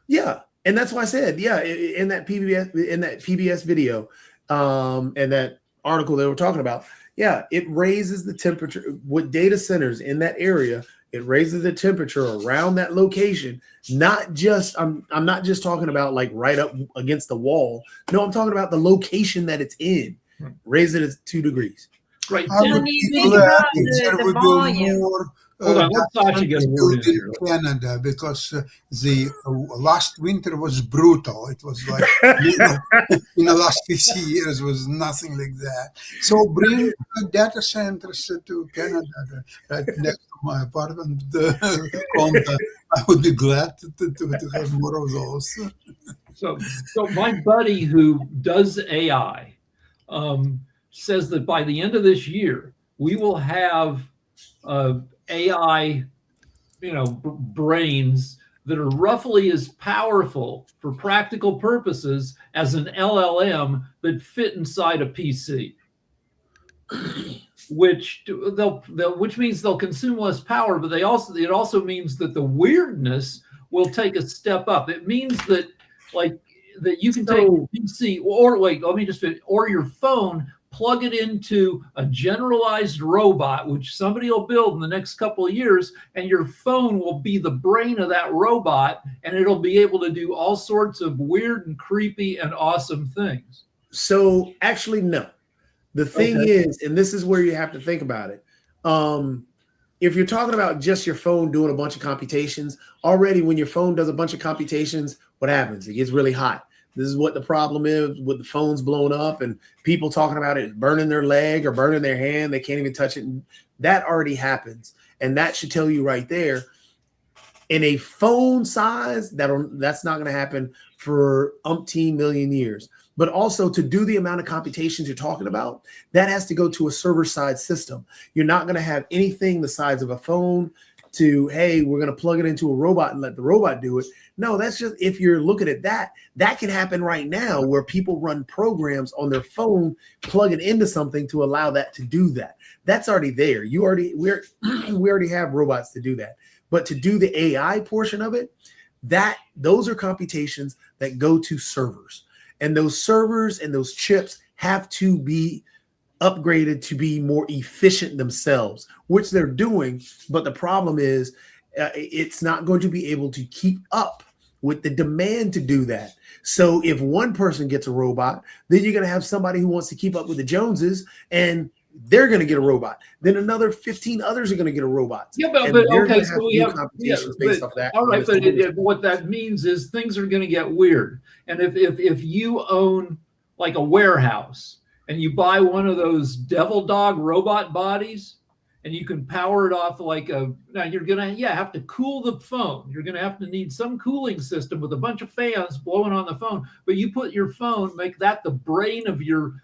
Yeah, And that's why I said, yeah, in that PBS video, and that article they were talking about, yeah, it raises the temperature with data centers in that area. It raises the temperature around that location. Not just, I'm not just talking about like right up against the wall. No, I'm talking about the location that it's in. Raise it 2 degrees.
Right.
I
Well,
would
and you
be
think
glad
about
if there
the
would be
volume.
more
Hold on, let Sasha get a word in here.
Canada, because the last winter was brutal. It was like in the last 50 years was nothing like that. So bring data centers to Canada, right next to my apartment. Conta. I would be glad to have more of those.
So my buddy who does AI says that by the end of this year, we will have AI, brains that are roughly as powerful for practical purposes as an LLM that fit inside a PC. Which means they'll consume less power, but it also means that the weirdness will take a step up. It means that that you can take your PC or your phone, plug it into a generalized robot, which somebody will build in the next couple of years, and your phone will be the brain of that robot, and it'll be able to do all sorts of weird and creepy and awesome things.
So actually, no. The thing is, and this is where you have to think about it. If you're talking about just your phone doing a bunch of computations, already when your phone does a bunch of computations, what happens? It gets really hot. This is what the problem is with the phones blowing up and people talking about it burning their leg or burning their hand. They can't even touch it. And that already happens. And that should tell you right there, in a phone size, that's not going to happen for umpteen million years. But also to do the amount of computations you're talking about, that has to go to a server-side system. You're not going to have anything the size of a phone to, hey, we're going to plug it into a robot and let the robot do it. No, that's just, if you're looking at that can happen right now where people run programs on their phone, plug it into something to allow that to do that. That's already there. We already have robots to do that. But to do the AI portion of it, those are computations that go to servers. And those servers and those chips have to be upgraded to be more efficient themselves, which they're doing. But the problem is it's not going to be able to keep up with the demand to do that. So if one person gets a robot, then you're going to have somebody who wants to keep up with the Joneses, and they're going to get a robot. Then another 15 others are going to get a robot.
Yeah, but okay, so we have
computations based off that.
All right, but what that means is things are going to get weird. And if you own like a warehouse and you buy one of those devil dog robot bodies and you can power it off now you're going to have to cool the phone. You're going to have to need some cooling system with a bunch of fans blowing on the phone. But you put your phone, make that the brain of your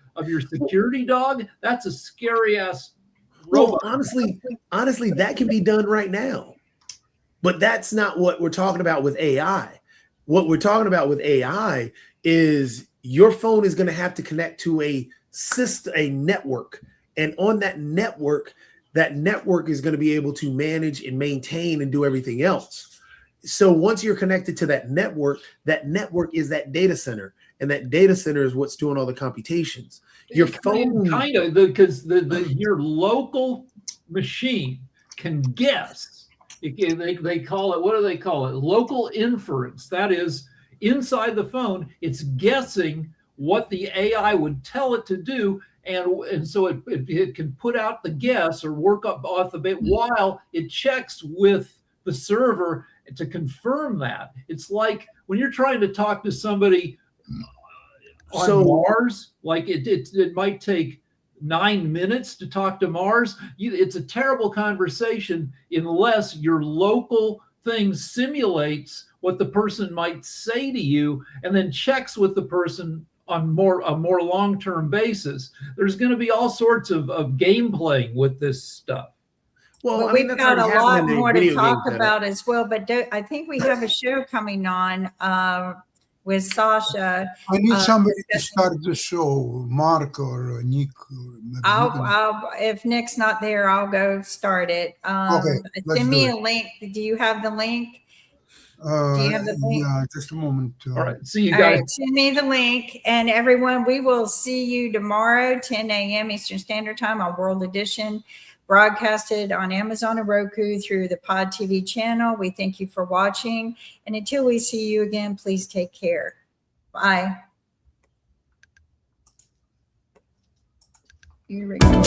security dog. That's a scary ass robot.
Well, honestly, that can be done right now. But that's not what we're talking about with AI. What we're talking about with AI is your phone is going to have to connect to a system, a network. And on that network is going to be able to manage and maintain and do everything else. So once you're connected to that network is that data center. And that data center is what's doing all the computations. Your phone
kind of, because your local machine can guess. They call it, what do they call it? Local inference. That is, inside the phone, it's guessing what the AI would tell it to do, and so it can put out the guess or work up off the bit while it checks with the server to confirm that. It's like when you're trying to talk to somebody on Mars, like it might take 9 minutes to talk to Mars. It's a terrible conversation unless your local thing simulates what the person might say to you and then checks with the person on a more long-term basis. There's going to be all sorts of game playing with this stuff.
Well, we've got a lot more to talk about as well, but I think we have a show coming on with Sasha.
I need somebody to start the show, Mark or Nick.
If Nick's not there, I'll go start it.
Okay,
send me a link. Do you have the link? Do you have the link?
Yeah, just a moment.
All right. See you
All
guys.
right, send me the link. And everyone, we will see you tomorrow, 10 a.m. Eastern Standard Time on World Edition, broadcasted on Amazon and Roku through the Pod TV channel. We thank you for watching. And until we see you again, please take care. Bye. You record.